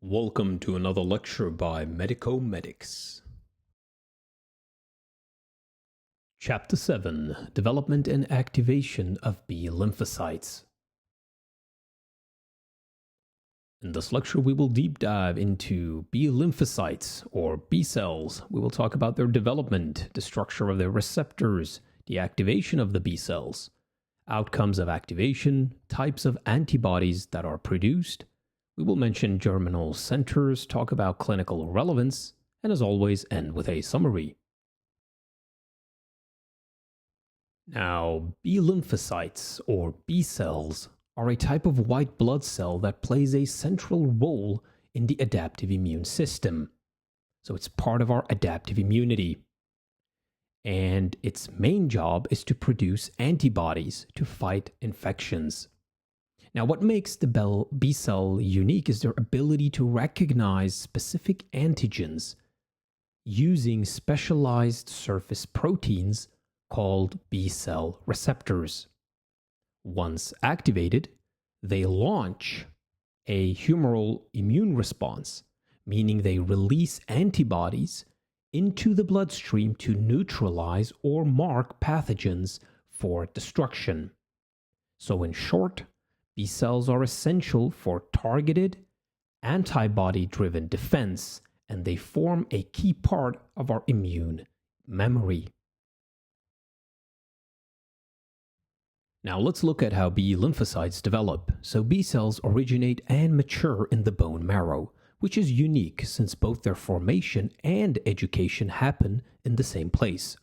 Welcome to another lecture by MedicoMedics. Chapter 7: Development and Activation of B lymphocytes. In this lecture, we will deep dive into B lymphocytes, or B cells. We will talk about their development, the structure of their receptors, the activation of the B cells, outcomes of activation, types of antibodies that are produced. We will mention germinal centers, talk about clinical relevance, and as always, end with a summary. Now, B lymphocytes, or B cells, are a type of white blood cell that plays a central role in the adaptive immune system. So it's part of our adaptive immunity. And its main job is to produce antibodies to fight infections. Now, what makes the B cell unique is their ability to recognize specific antigens using specialized surface proteins called B cell receptors. Once activated, they launch a humoral immune response, meaning they release antibodies into the bloodstream to neutralize or mark pathogens for destruction. So in short, B cells are essential for targeted, antibody-driven defense, and they form a key part of our immune memory. Now let's look at how B lymphocytes develop. So B cells originate and mature in the bone marrow, which is unique since both their formation and education happen in the same place.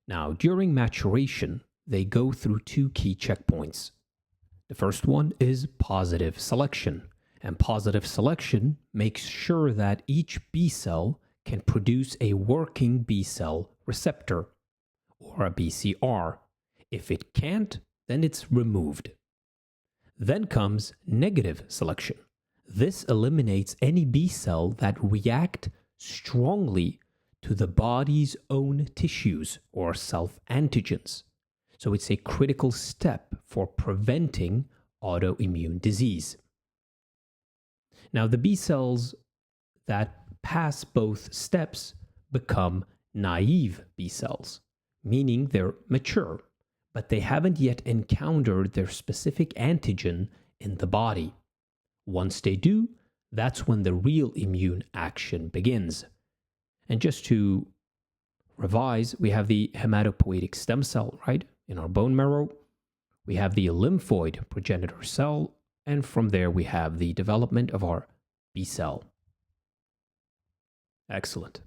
Now, during maturation, they go through two key checkpoints. The first one is positive selection, and positive selection makes sure that each B cell can produce a working B cell receptor, or a BCR. If it can't, then it's removed. Then comes negative selection. This eliminates any B cell that react strongly to the body's own tissues or self-antigens. So it's a critical step for preventing autoimmune disease. Now, the B cells that pass both steps become naive B cells, meaning they're mature, but they haven't yet encountered their specific antigen in the body. Once they do, that's when the real immune action begins. And just to revise, we have the hematopoietic stem cell, right, in our bone marrow. We have the lymphoid progenitor cell, and from there we have the development of our B cell. Excellent.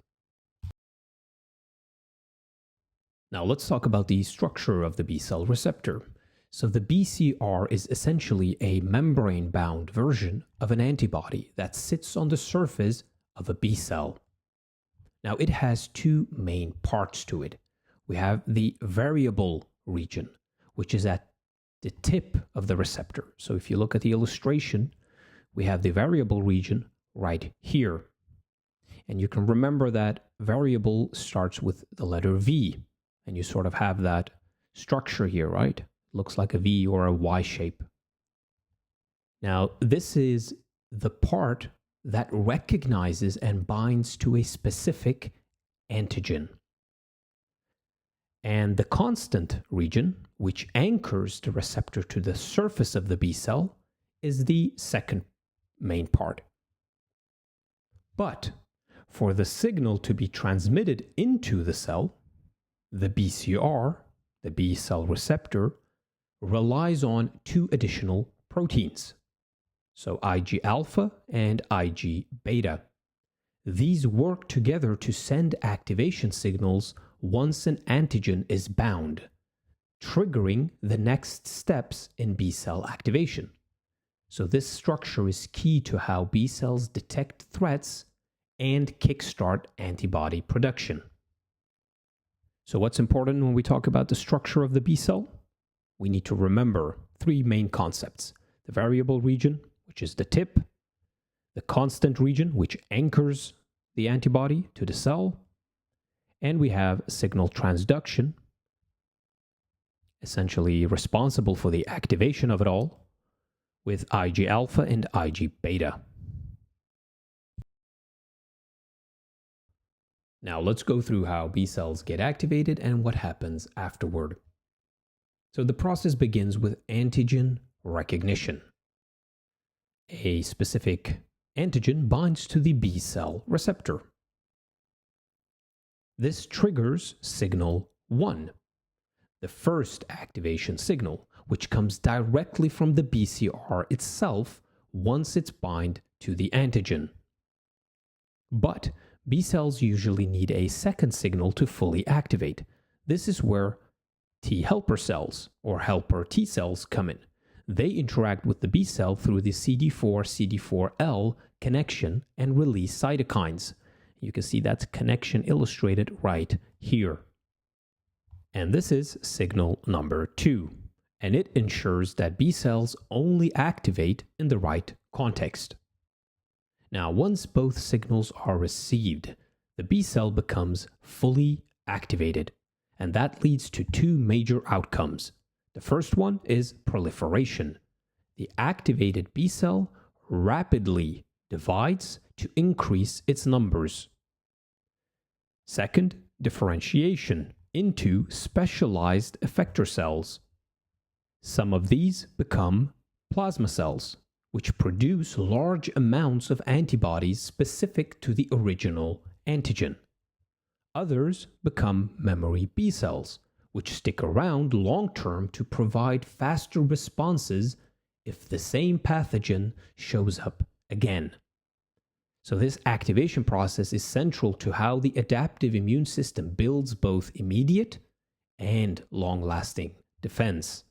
Now let's talk about the structure of the B cell receptor. So the BCR is essentially a membrane-bound version of an antibody that sits on the surface of a B cell. Now it has two main parts to it. We have the variable region, which is at the tip of the receptor. So if you look at the illustration, we have the variable region right here. And you can remember that variable starts with the letter V. And you sort of have that structure here, right? Looks like a V or a Y shape. Now, this is the part that recognizes and binds to a specific antigen. And the constant region, which anchors the receptor to the surface of the B cell, is the second main part. But for the signal to be transmitted into the cell, the BCR, the B cell receptor, relies on two additional proteins, so Ig alpha and Ig beta. These work together to send activation signals once an antigen is bound, triggering the next steps in B cell activation. So this structure is key to how B cells detect threats and kickstart antibody production. So what's important when we talk about the structure of the B cell? We need to remember three main concepts: the variable region, which is the tip, the constant region, which anchors the antibody to the cell, and we have signal transduction, essentially responsible for the activation of it all, with Ig alpha and Ig beta. Now let's go through how B cells get activated and what happens afterward. So the process begins with antigen recognition. A specific antigen binds to the B cell receptor. This triggers signal 1, the first activation signal, which comes directly from the BCR itself once it's bind to the antigen. But B cells usually need a second signal to fully activate. This is where T helper cells, or helper T cells, come in. They interact with the B cell through the CD4-CD4L connection and release cytokines. You can see that connection illustrated right here. And this is signal number 2. And it ensures that B cells only activate in the right context. Now, once both signals are received, the B cell becomes fully activated. And that leads to 2 major outcomes. The first one is proliferation. The activated B cell rapidly divides to increase its numbers. Second, differentiation into specialized effector cells. Some of these become plasma cells, which produce large amounts of antibodies specific to the original antigen. Others become memory B cells, which stick around long-term to provide faster responses if the same pathogen shows up again. So this activation process is central to how the adaptive immune system builds both immediate and long-lasting defense.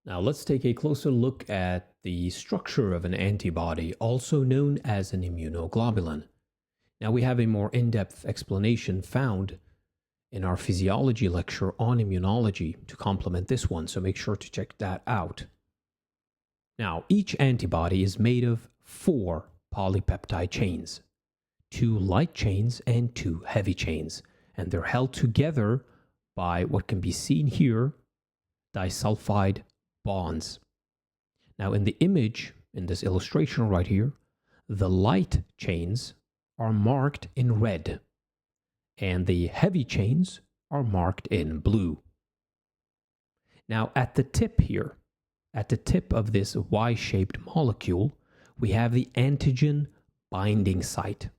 Now let's take a closer look at the structure of an antibody, also known as an immunoglobulin. Now we have a more in-depth explanation found in our physiology lecture on immunology to complement this one, so make sure to check that out. Now, each antibody is made of 4 polypeptide chains, 2 light chains and 2 heavy chains, and they're held together by what can be seen here, disulfide bonds. Now, in the image, in this illustration right here, the light chains are marked in red, and the heavy chains are marked in blue. Now, at the tip here, at the tip of this Y-shaped molecule, we have the antigen binding site.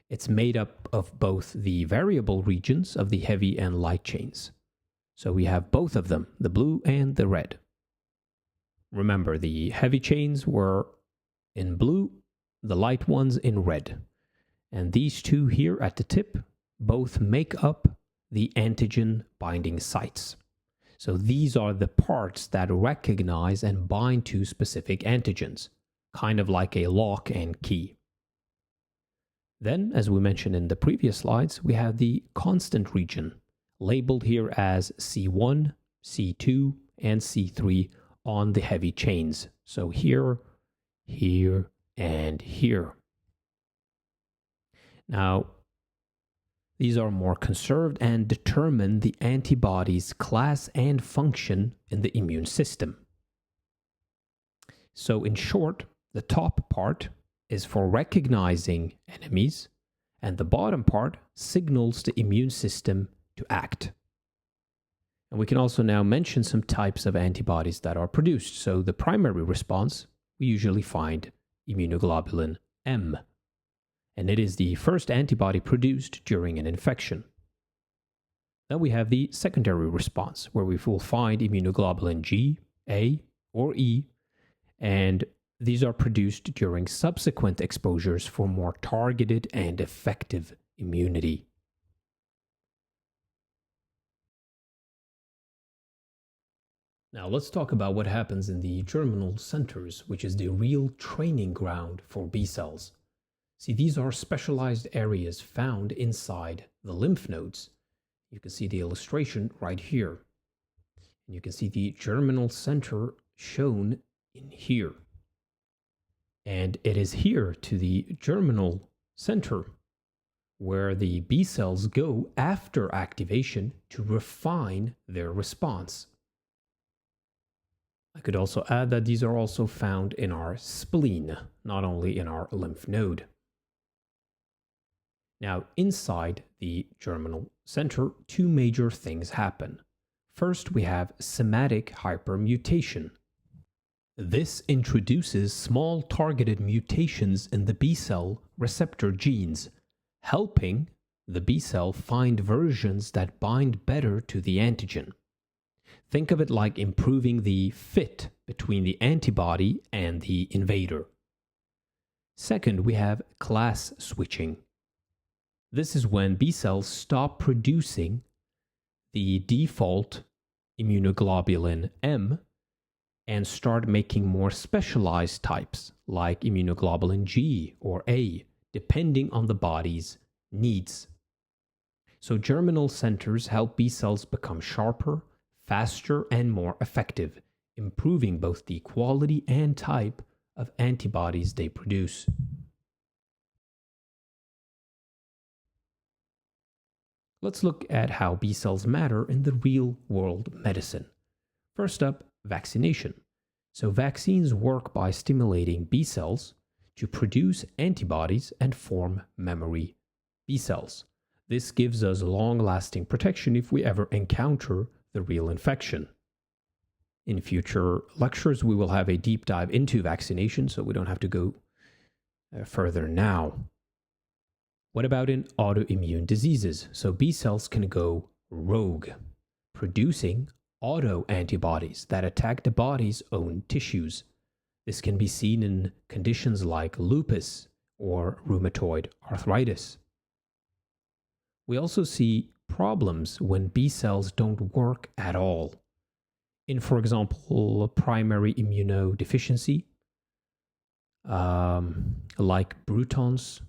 It's made up of both the variable regions of the heavy and light chains. So we have both of them, the blue and the red. Remember, the heavy chains were in blue, the light ones in red. And these two here at the tip both make up the antigen binding sites. So these are the parts that recognize and bind to specific antigens, kind of like a lock and key. Then, as we mentioned in the previous slides, we have the constant region, labeled here as C1, C2, and C3 on the heavy chains. So here, here, and here. Now, these are more conserved and determine the antibody's class and function in the immune system. So in short, the top part is for recognizing enemies, and the bottom part signals the immune system to act. And we can also now mention some types of antibodies that are produced. So the primary response, we usually find immunoglobulin M. And it is the first antibody produced during an infection. Then we have the secondary response, where we will find immunoglobulin G, A, or E, and these are produced during subsequent exposures for more targeted and effective immunity. Now let's talk about what happens in the germinal centers, which is the real training ground for B cells. See, these are specialized areas found inside the lymph nodes. You can see the illustration right here. And you can see the germinal center shown in here. And it is here to the germinal center where the B cells go after activation to refine their response. I could also add that these are also found in our spleen, not only in our lymph node. Now, inside the germinal center, two major things happen. First, we have somatic hypermutation. This introduces small targeted mutations in the B cell receptor genes, helping the B cell find versions that bind better to the antigen. Think of it like improving the fit between the antibody and the invader. Second, we have class switching. This is when B cells stop producing the default immunoglobulin M and start making more specialized types like immunoglobulin G or A, depending on the body's needs. So germinal centers help B cells become sharper, faster, and more effective, improving both the quality and type of antibodies they produce. Let's look at how B cells matter in the real-world medicine. First up, vaccination. So vaccines work by stimulating B cells to produce antibodies and form memory B cells. This gives us long-lasting protection if we ever encounter the real infection. In future lectures, we will have a deep dive into vaccination, so we don't have to go further now. What about in autoimmune diseases? So B cells can go rogue, producing autoantibodies that attack the body's own tissues. This can be seen in conditions like lupus or rheumatoid arthritis. We also see problems when B cells don't work at all. In, for example, primary immunodeficiency, like Bruton's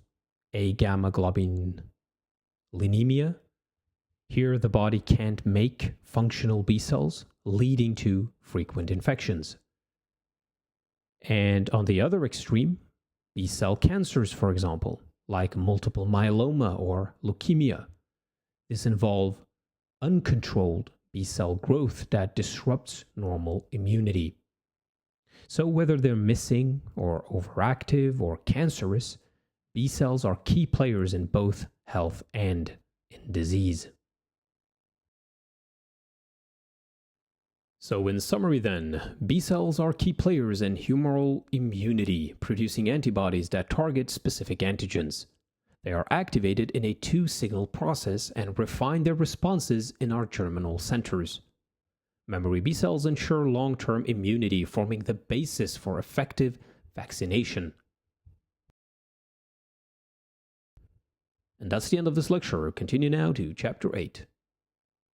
agammaglobulinemia. Here, the body can't make functional B cells, leading to frequent infections. And on the other extreme, B cell cancers, for example, like multiple myeloma or leukemia. This involve uncontrolled B cell growth that disrupts normal immunity. So whether they're missing or overactive or cancerous, B cells are key players in both health and in disease. So in summary then, B cells are key players in humoral immunity, producing antibodies that target specific antigens. They are activated in a two-signal process and refine their responses in our germinal centers. Memory B cells ensure long-term immunity, forming the basis for effective vaccination. And that's the end of this lecture. Continue now to Chapter 8.